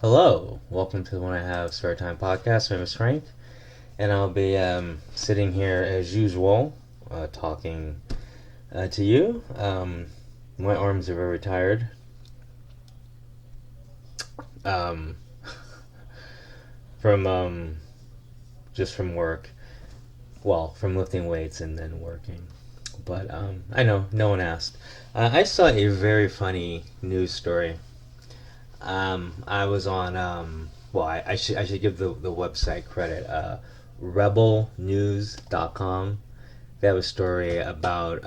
Hello, welcome to the When I Have Spare Time podcast. My name is Frank, and I'll be sitting here as usual, talking to you. My arms are very tired um, from just from work. Well, from lifting weights and then working. But I know no one asked. I saw a very funny news story. I was on well, I should give the website credit. Rebelnews.com. They have a story about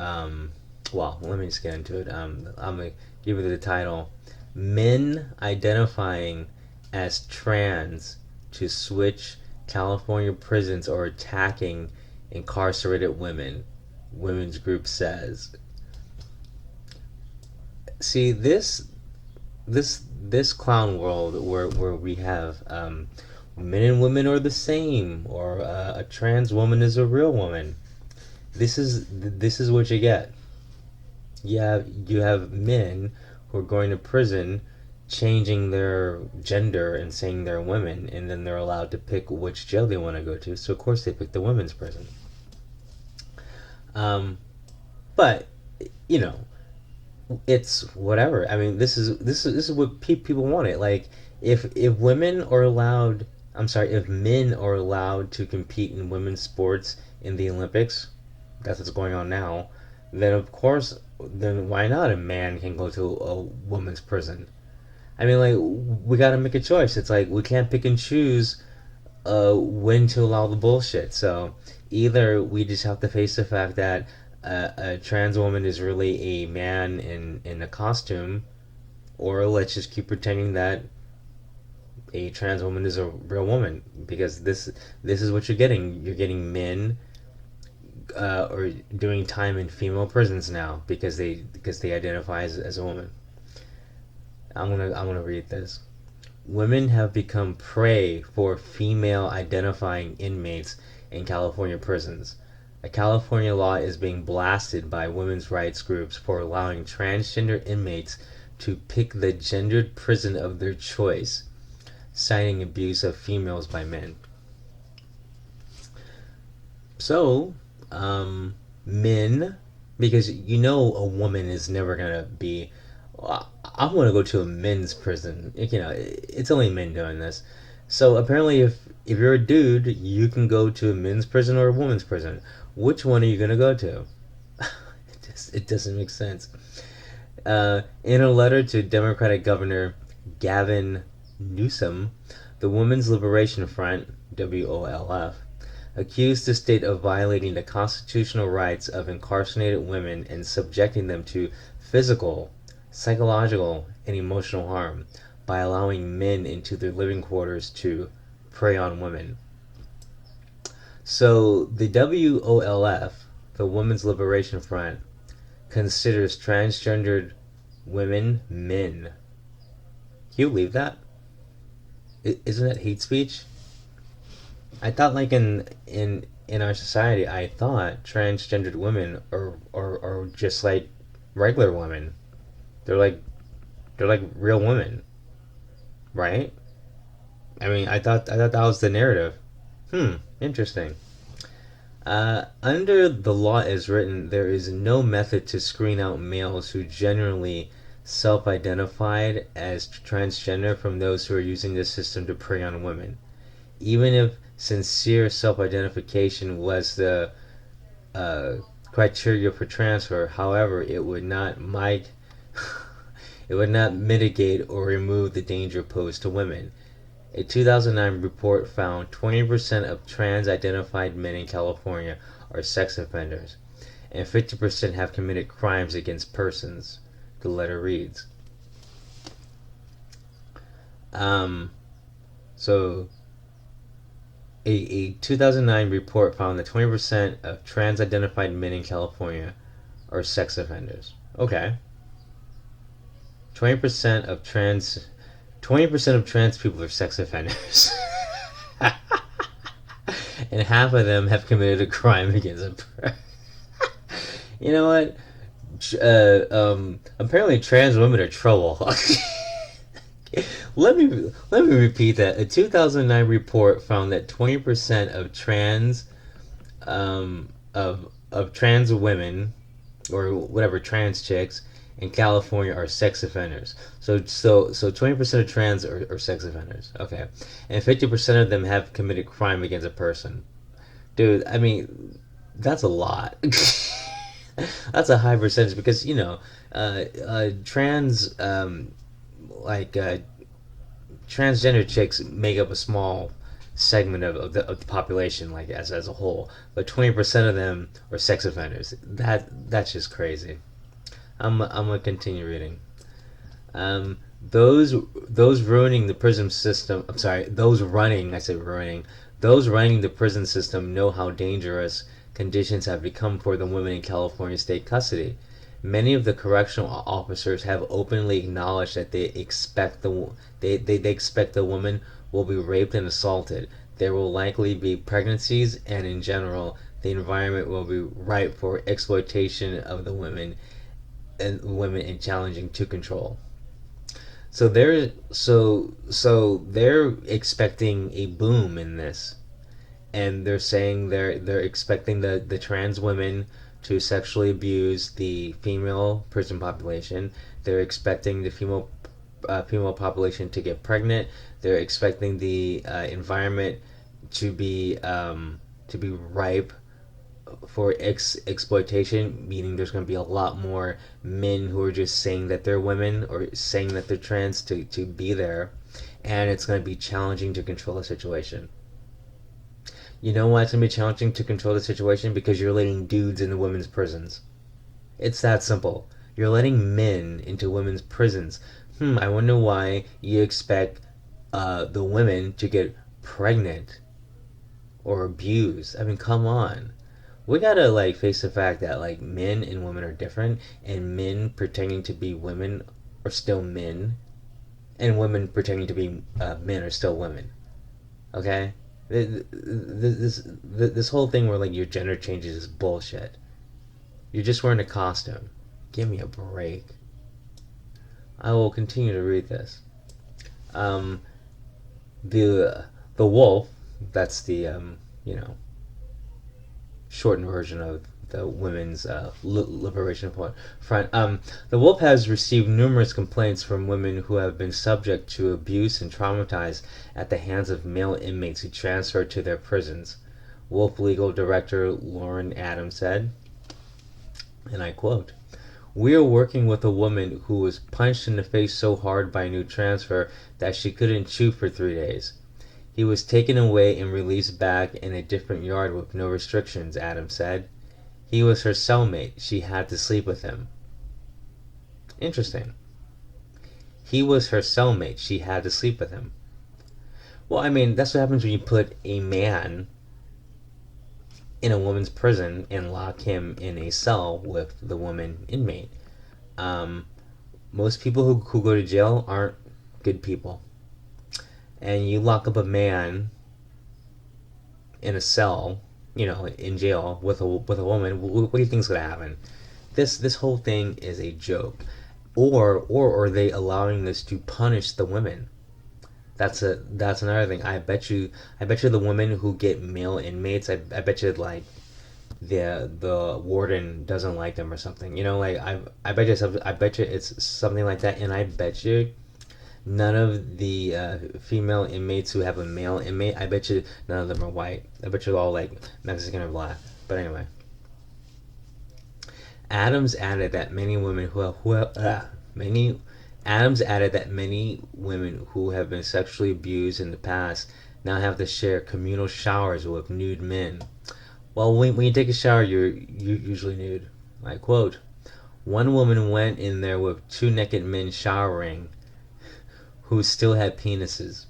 well, let me just get into it. I'm gonna give you the title: Men identifying as trans to switch California prisons or attacking incarcerated women. Women's group says. See this clown world where we have men and women are the same, or a trans woman is a real woman. This is what you get. You have men who are going to prison, changing their gender and saying they're women, and then they're allowed to pick which jail they want to go to. So of course they pick the women's prison. Um, but you know, it's whatever. I mean, this is what people want it. Like, if women are allowed, I'm sorry, if men are allowed to compete in women's sports in the Olympics, that's what's going on now. Then of course, then why not a man can go to a woman's prison? I mean, like, we got to make a choice. It's like we can't pick and choose when to allow the bullshit. So either we just have to face the fact that a trans woman is really a man in a costume, or let's just keep pretending that a trans woman is a real woman, because this is what you're getting. You're getting men or doing time in female prisons now because they identify as a woman. I'm gonna read this. Women have become prey for female identifying inmates in California prisons. A California law is being blasted by women's rights groups for allowing transgender inmates to pick the gendered prison of their choice, citing abuse of females by men. So, men, because you know a woman is never gonna be. I want to go to a men's prison. It's only men doing this. So apparently, if you're a dude, you can go to a men's prison or a woman's prison. Which one are you gonna go to? It doesn't make sense. In a letter to Democratic Governor Gavin Newsom, the Women's Liberation Front (WOLF) accused the state of violating the constitutional rights of incarcerated women and subjecting them to physical, psychological, and emotional harm by allowing men into their living quarters to prey on women. So the WOLF, the Women's Liberation Front, considers transgendered women men. Can you believe that? Isn't that hate speech? I thought, like, in our society, I thought transgendered women are just like regular women. They're like they're like real women, right? I mean, I thought that was the narrative. Interesting. Under the law as written, there is no method to screen out males who generally self-identified as transgender from those who are using the system to prey on women. Even if sincere self-identification was the uh, criteria for transfer, however, it would not mitigate or remove the danger posed to women. A 2009 report found 20% of trans-identified men in California are sex offenders, and 50% have committed crimes against persons, the letter reads. Um, so, a 2009 report found that 20% of trans-identified men in California are sex offenders. Okay. 20% of trans 20% of trans people are sex offenders. And half of them have committed a crime against a person. You know what? Apparently trans women are trouble. let me repeat that. A 2009 report found that 20% of trans women, or whatever, trans chicks in California are sex offenders. So 20% of trans are sex offenders. Okay, and 50% of them have committed crime against a person. Dude, I mean, that's a lot. That's a high percentage because trans like transgender chicks make up a small segment of the population, like as a whole, but 20% of them are sex offenders. That's just crazy. I'm gonna continue reading. Those ruining the prison system. I'm sorry. Those running. I said ruining. Those running the prison system know how dangerous conditions have become for the women in California state custody. Many of the correctional officers have openly acknowledged that they expect the woman will be raped and assaulted. There will likely be pregnancies, and in general, the environment will be ripe for exploitation of the women and challenging to control. So they're expecting a boom in this, and they're saying they're expecting the trans women to sexually abuse the female prison population. They're expecting the female population to get pregnant. They're expecting the environment to be ripe for exploitation, meaning there's going to be a lot more men who are just saying that they're women or saying that they're trans to be there, and it's going to be challenging to control the situation. You know why it's going to be challenging to control the situation? Because you're letting dudes into women's prisons. It's that simple. You're letting men into women's prisons. I wonder why you expect the women to get pregnant or abused. I mean, come on. We gotta like face the fact that like men and women are different, and men pretending to be women are still men, and women pretending to be men are still women. Okay, this whole thing where like your gender changes is bullshit. You're just wearing a costume. Give me a break. I will continue to read this. Um, the wolf. That's the you know shortened version of the women's liberation front. The Wolf has received numerous complaints from women who have been subject to abuse and traumatized at the hands of male inmates who transferred to their prisons. Wolf legal director Lauren Adams said, and I quote, "We are working with a woman who was punched in the face so hard by a new transfer that she couldn't chew for 3 days. He was taken away and released back in a different yard with no restrictions," Adams said. "He was her cellmate. She had to sleep with him." Interesting. He was her cellmate. She had to sleep with him. Well, I mean, that's what happens when you put a man in a woman's prison and lock him in a cell with the woman inmate. Um, Most people who go to jail aren't good people. And you lock up a man in a cell, in jail with a woman, what do you think's gonna happen? This whole thing is a joke. Or are they allowing this to punish the women? That's another thing. I bet you the women who get male inmates, I bet you like the warden doesn't like them or something. Like I bet you it's something like that, and I bet you none of the female inmates who have a male inmate, I bet you none of them are white. I bet you're all like Mexican or black. But anyway, Adams added that many women many Adams added that many women who have been sexually abused in the past now have to share communal showers with nude men. Well, when you take a shower, you're usually nude. I quote, "One woman went in there with two naked men showering who still had penises."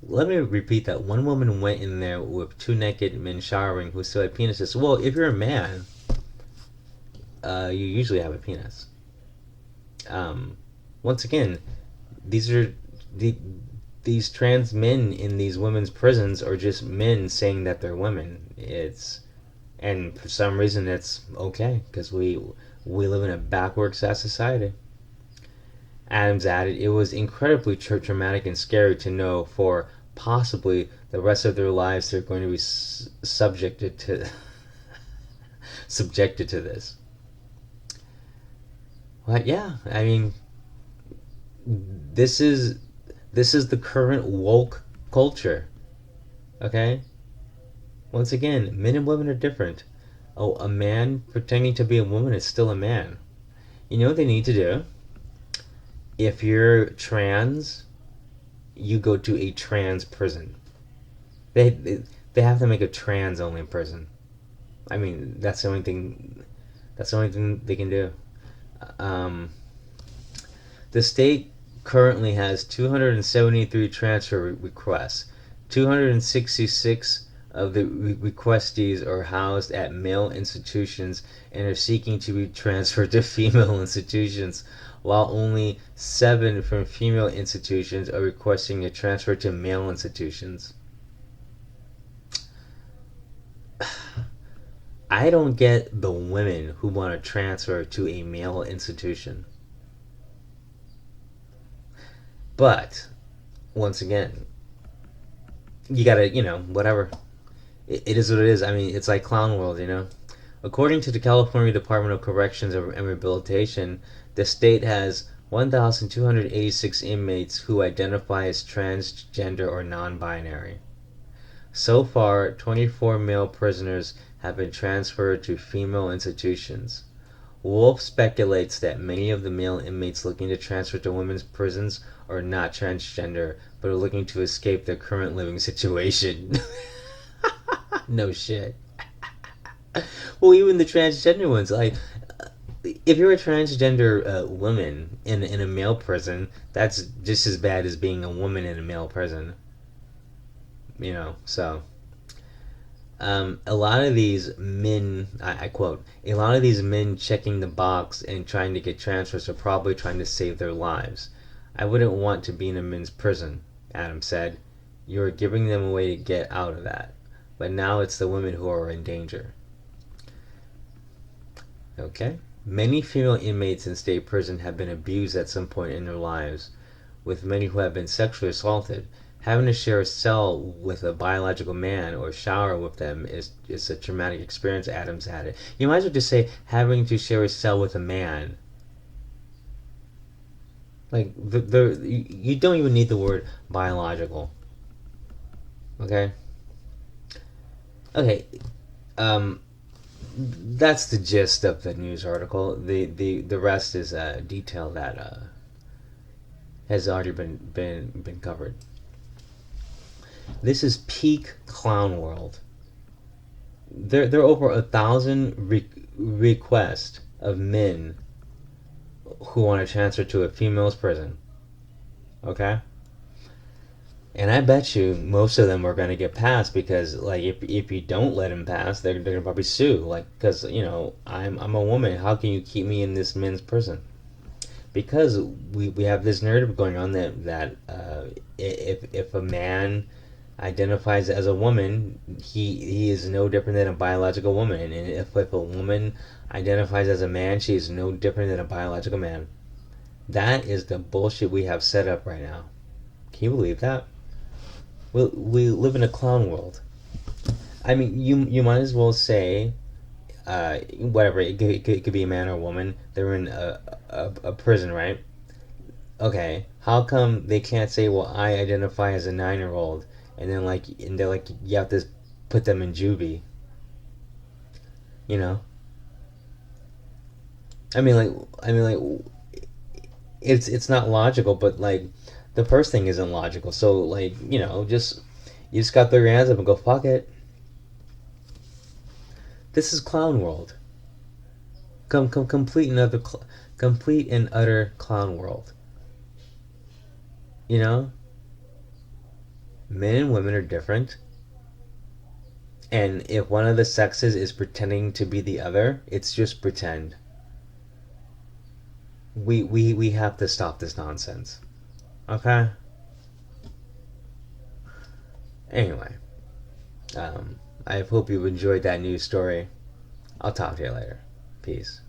Let me repeat that. One woman went in there with two naked men showering who still had penises. Well, if you're a man, you usually have a penis. Um, Once again, these are these trans men in these women's prisons are just men saying that they're women. And for some reason it's okay because we live in a backwards ass society. Adams added, it was incredibly traumatic and scary to know for possibly the rest of their lives they're going to be subjected to subjected to this. But yeah, I mean, this is this is the current woke culture. Okay, once again, men and women are different. Oh, a man pretending to be a woman is still a man. You know what they need to do? If you're trans, you go to a trans prison. They have to make a trans only prison. I mean, that's the only thing. That's the only thing they can do. Um, the state currently has 273 transfer requests. 266 of the requestees are housed at male institutions and are seeking to be transferred to female institutions, while only 7 from female institutions are requesting a transfer to male institutions. I don't get the women who want to transfer to a male institution. But, once again, you gotta, whatever. It is what it is. I mean, it's like Clown World. According to the California Department of Corrections and Rehabilitation, the state has 1,286 inmates who identify as transgender or non binary. So far, 24 male prisoners have been transferred to female institutions. Wolf speculates that many of the male inmates looking to transfer to women's prisons are not transgender, but are looking to escape their current living situation. No shit. Well, even the transgender ones, like, if you're a transgender woman in a male prison, that's just as bad as being a woman in a male prison. So a lot of these men, I quote, a lot of these men checking the box and trying to get transfers are probably trying to save their lives. I wouldn't want to be in a men's prison, Adams said. You are giving them a way to get out of that. But now it's the women who are in danger. Okay? Many female inmates in state prison have been abused at some point in their lives, with many who have been sexually assaulted. Having to share a cell with a biological man or shower with them is a traumatic experience, Adams added. You might as well just say having to share a cell with a man. Like, you don't even need the word biological. Okay? Okay. Um, that's the gist of the news article. The rest is detail that has already been covered. This is peak clown world. There are over 1,000 requests of men who want to transfer to a female's prison. Okay? And I bet you most of them are going to get passed because, like, if you don't let them pass, they're going to probably sue. Like, because, I'm a woman. How can you keep me in this men's prison? Because we have this narrative going on that if a man identifies as a woman, he is no different than a biological woman. And if a woman identifies as a man, she is no different than a biological man. That is the bullshit we have set up right now. Can you believe that? We live in a clown world. I mean, you might as well say, whatever, it could be a man or a woman. They're in a prison, right? Okay, how come they can't say, well, I identify as a 9-year-old, and then they're like, you have to put them in juvie, you know? I mean, it's not logical, but like, the first thing isn't logical. So like, you just got to throw your hands up and go, fuck it. This is clown world. Complete and utter clown world. You know, men and women are different, and if one of the sexes is pretending to be the other, it's just pretend. We have to stop this nonsense. Okay. Anyway, I hope you enjoyed that news story. I'll talk to you later. Peace.